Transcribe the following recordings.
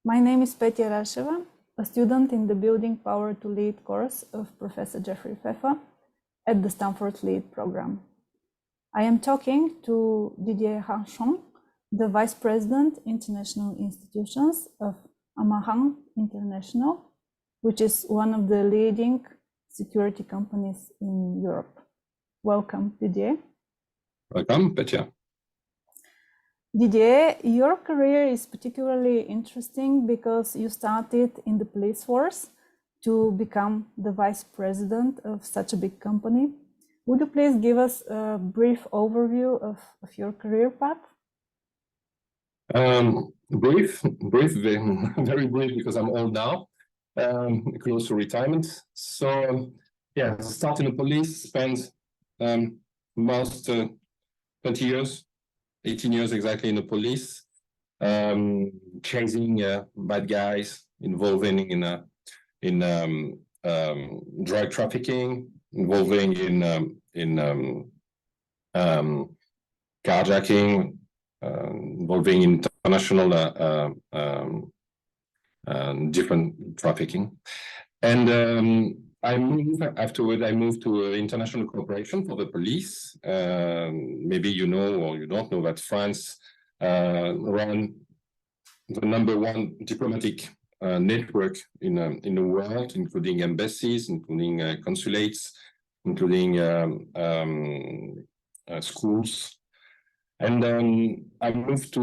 My name is Didier Ranchon, a student in the Building Power to Lead course of Professor Jeffrey Pfeffer at the Stanford LEAD program. I am talking to Didier Ranchon, the Vice President, International Institutions of Amarante International, which is one of the leading security companies in Europe. Welcome, Didier. Welcome, Petya. Didier, your career is particularly interesting because you started in the police force to become the vice president of such a big company. Would you please give us a brief overview of your career path? Brief, very brief because I'm old now, close to retirement. So, yeah, started in the police, spent most 20 years, 18 years exactly in the police, chasing bad guys, involving in drug trafficking, involving in carjacking, involving international different trafficking. And afterward, I moved to international cooperation for the police. Maybe you know or you don't know that France ran the #1 diplomatic network in the world, including embassies, including consulates, including schools. And I moved to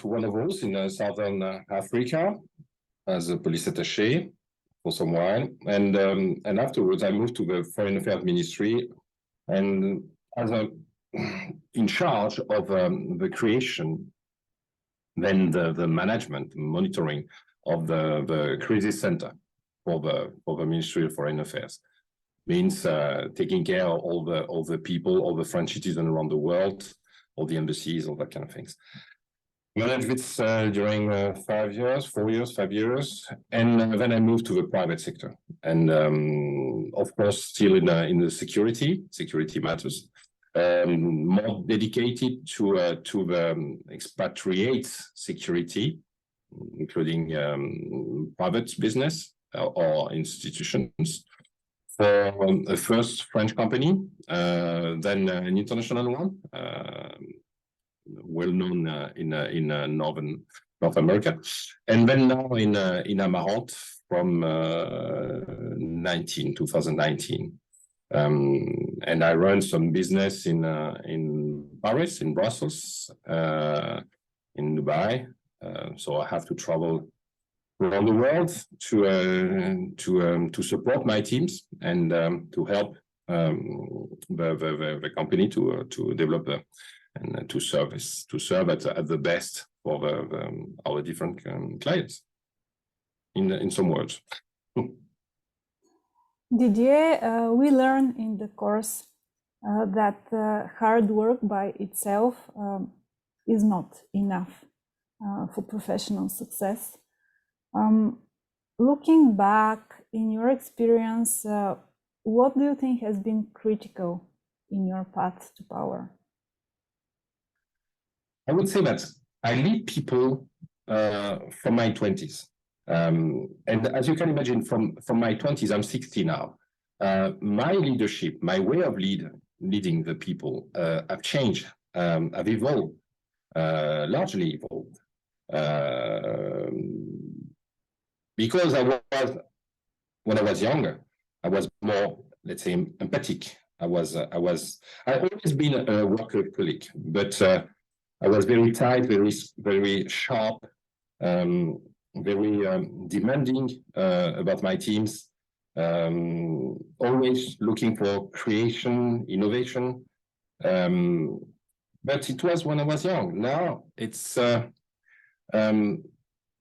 one of those in Southern Africa as a police attaché for some while, and afterwards I moved to the Foreign Affairs Ministry, and as in charge of the creation, then the management, monitoring of the crisis center for the Ministry of Foreign Affairs. Means taking care of all the people, all the French citizens around the world, all the embassies, all that kind of things. Managed this during 5 years, 4 years, 5 years, and then I moved to the private sector, and of course still in the security matters, more dedicated to the expatriate security, including private business or institutions. For a first French company, then an international one, well known in North America, and then now in Amarante from 2019. And I run some business in Paris, in Brussels, in Dubai. So I have to travel around the world to support my teams and to help the company to develop and to serve at the best for our different clients. In some words. Didier, we learn in the course that hard work by itself is not enough for professional success. Looking back in your experience, what do you think has been critical in your path to power? I would say that I lead people from my 20s. And as you can imagine, from my 20s, I'm 60 now. My leadership, my way of leading the people have changed, have evolved, largely evolved. Because when I was younger, I was more, let's say, empathic. I always been a workaholic, but I was very tight, very sharp, very demanding about my teams. Always looking for creation, innovation. But it was when I was young. Now it's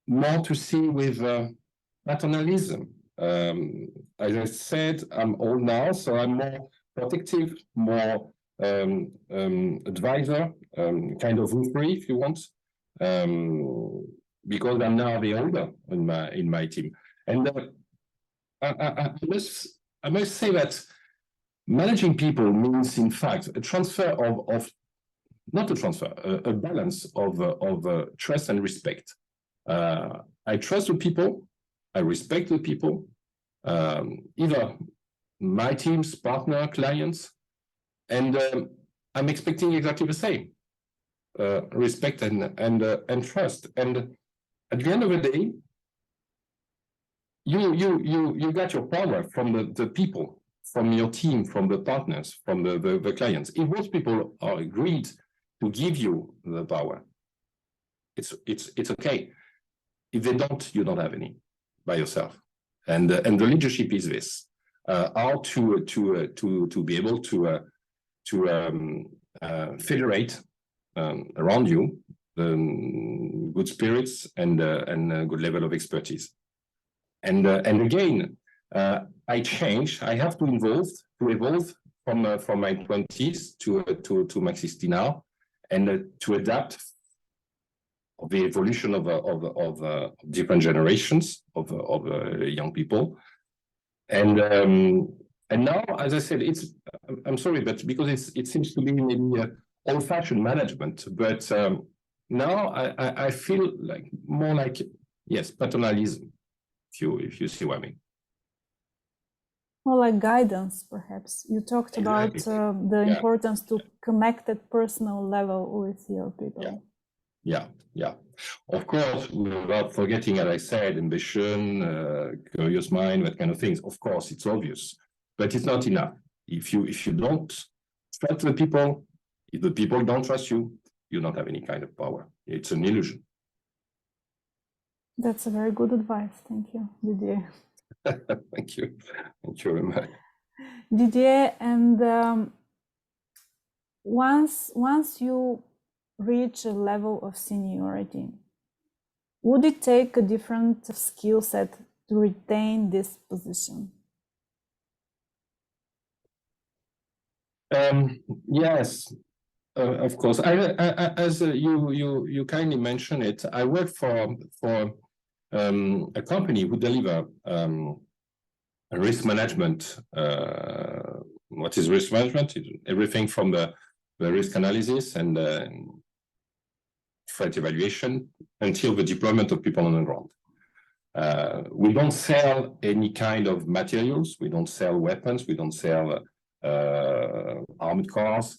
more to see with paternalism. As I said, I'm old now, so I'm more protective, more advisor, kind of referee, if you want, because I'm now the older in my team. And I must say that managing people means, in fact, a transfer of not a transfer, a balance of trust and respect. I trust the people, I respect the people, either my teams, partner, clients, and I'm expecting exactly the same, respect and trust. And at the end of the day, you got your power from the people, from your team, from the partners, from the clients. If those people are agreed to give you the power, it's okay. If they don't, you don't have any by yourself. And the leadership is this: how to be able to federate around you the good spirits and a good level of expertise. And again, I change. I have to evolve from my 20s to my 60 now, and to adapt the evolution of different generations of young people. And now, as I said, I'm sorry, but because it seems to be maybe old-fashioned management, but now I feel like more like, yes, paternalism, if you see what I mean. More like guidance, perhaps. You talked about the importance to connect at personal level with your people. Yeah. Of course, without forgetting, as I said, ambition, curious mind, that kind of things. Of course, it's obvious, but it's not enough. If you don't trust the people, if the people don't trust you, you don't have any kind of power. It's an illusion. That's a very good advice. Thank you, Didier. Thank you very much, Didier. And once you reach a level of seniority, would it take a different skill set to retain this position? Yes, of course. As you kindly mentioned it, I work for a company who deliver risk management. What is risk management? Everything from the risk analysis and threat evaluation until the deployment of people on the ground. We don't sell any kind of materials. We don't sell weapons. We don't sell armored cars.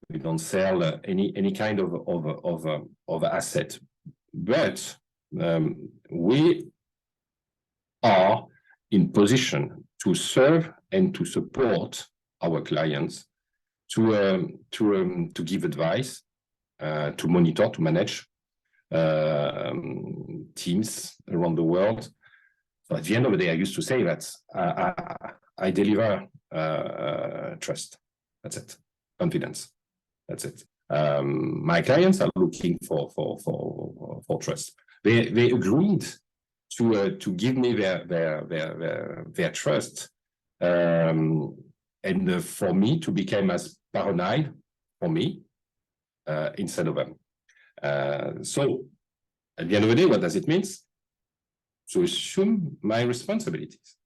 We don't sell any kind of asset. But we are in position to serve and to support our clients, to give advice, to monitor, to manage teams around the world. So at the end of the day, I used to say that I deliver trust. That's it. Confidence. That's it. My clients are looking for trust. They agreed to give me their trust, and for me to become as paranoid for me instead of them. So at the end of the day, what does it mean? To assume my responsibilities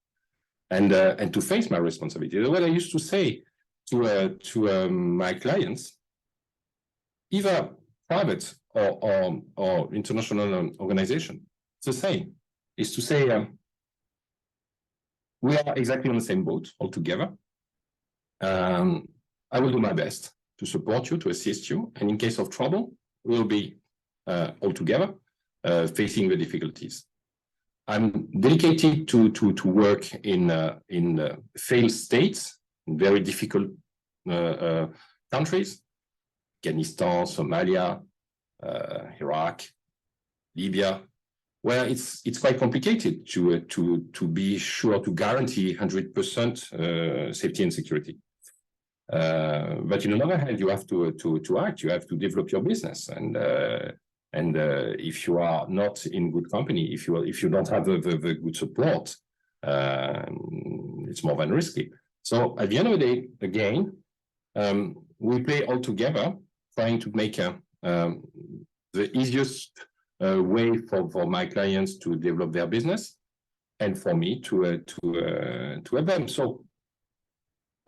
and to face my responsibilities. What I used to say to my clients, either private or international organization, it's the same. Is to say we are exactly on the same boat altogether. I will do my best to support you, to assist you, and in case of trouble, we'll be all together facing the difficulties. I'm dedicated to work in failed states, in very difficult countries, Afghanistan, Somalia, Iraq, Libya, where it's quite complicated to be sure to guarantee 100% safety and security. But on the other hand, you have to act. You have to develop your business, and if you are not in good company, if you don't have the good support, it's more than risky. So at the end of the day, again, we play all together, trying to make the easiest way for my clients to develop their business, and for me to help them. So,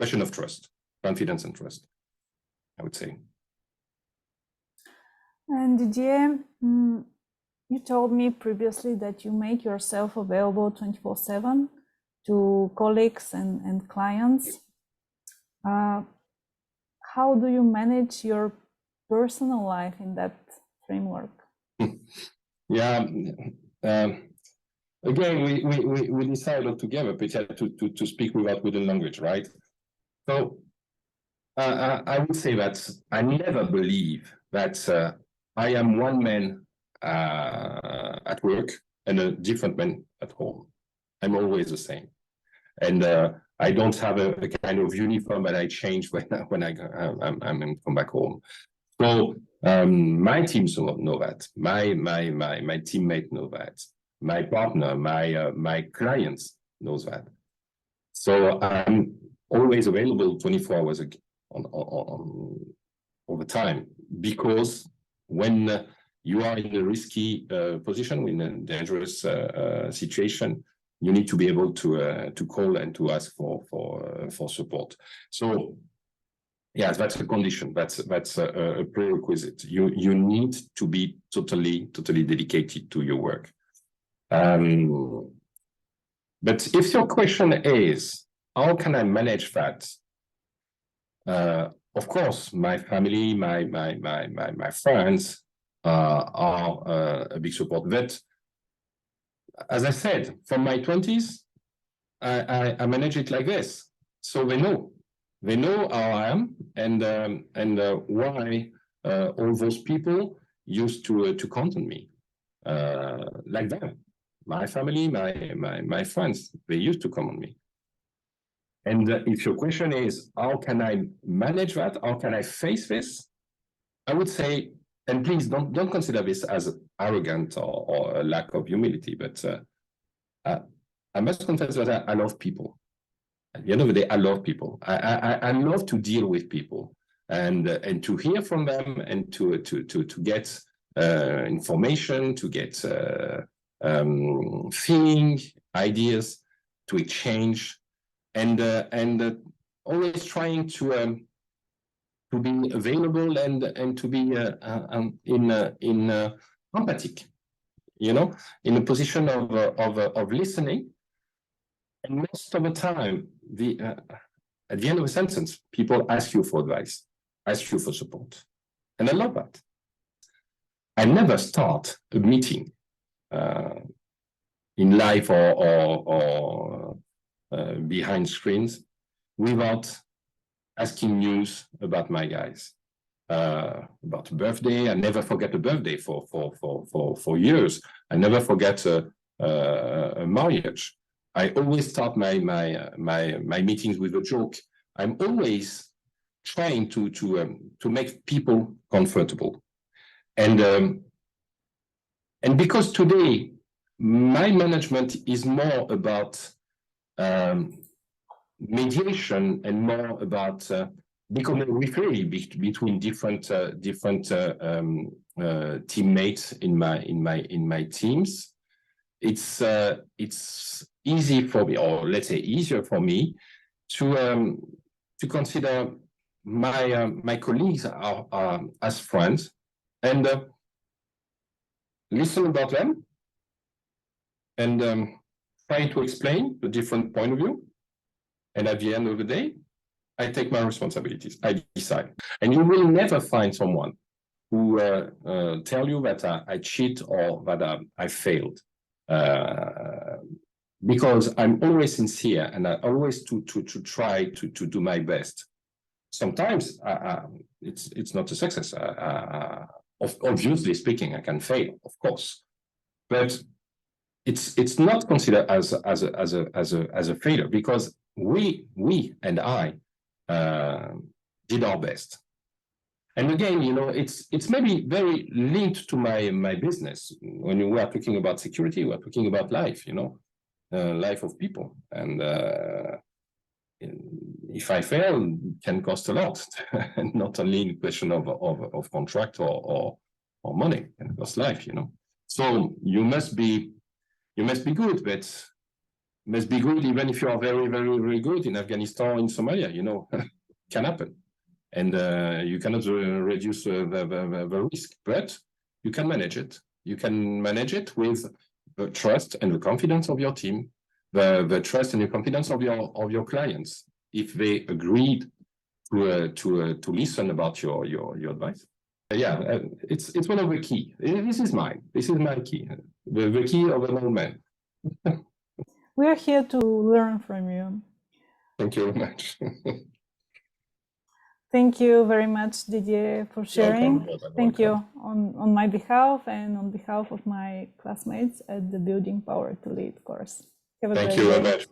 question of trust, confidence, and trust, I would say. And Didier, You told me previously that you make yourself available 24/7 to colleagues and clients. How do you manage your personal life in that framework? Yeah. Again, we decided together to speak without wooden language, right? So I would say that I never believe that I am one man at work and a different man at home. I'm always the same, and I don't have a kind of uniform that I change I'm come back home. So my teams know that. My teammate know that. My partner, my clients knows that. So I'm always available 24 hours on all the time, because when you are in a risky position, in a dangerous situation, you need to be able to call and to ask for support. So yes, that's a condition. That's a prerequisite. You need to be totally dedicated to your work. But if your question is, how can I manage that? Of course, my family, my friends are a big support. But as I said, from my 20s, I manage it like this. So they know how I am, and why all those people used to count on me like that. My family, my friends, they used to come on me. And if your question is, how can I manage that? How can I face this? I would say, and please don't consider this as arrogant or a lack of humility, but I must confess that I love people. At the end of the day, I love people. I love to deal with people and to hear from them, and to get information, to get feeling, ideas, to exchange, and always trying to be available and to be empathic, in a position of listening. And most of the time, at the end of a sentence, people ask you for advice, ask you for support. And I love that. I never start a meeting in live or behind screens without asking news about my guys. About a birthday, I never forget a birthday for years. I never forget a marriage. I always start my meetings with a joke. I'm always trying to make people comfortable, and because today my management is more about mediation and more about becoming a referee between different teammates in my teams. It's easy for me, or let's say easier for me, to consider my colleagues are as friends, and listen about them, and try to explain the different point of view. And at the end of the day, I take my responsibilities. I decide. And you will never find someone who tell you that I cheat or that I failed. Because I'm always sincere, and I always to try to do my best. Sometimes it's not a success. Obviously speaking, I can fail, of course, but it's not considered as a failure, because we and I did our best. And again, it's maybe very linked to my business. When we are talking about security, we're talking about life, life of people. And if I fail, it can cost a lot, and not only in question of contract or money, it can cost life, So you must be good, but must be good even if you are very, very, very good in Afghanistan or in Somalia, can happen. And you cannot reduce the risk, but you can manage it. You can manage it with the trust and the confidence of your team, the trust and the confidence of your clients. If they agreed to listen about your advice. Yeah, it's one of the key. This is mine. This is my key. The key of an old man. We are here to learn from you. Thank you very much. Thank you very much, Didier, for sharing. Thank you on my behalf and on behalf of my classmates at the Building Power to Lead course. Have a great day. Thank you very much.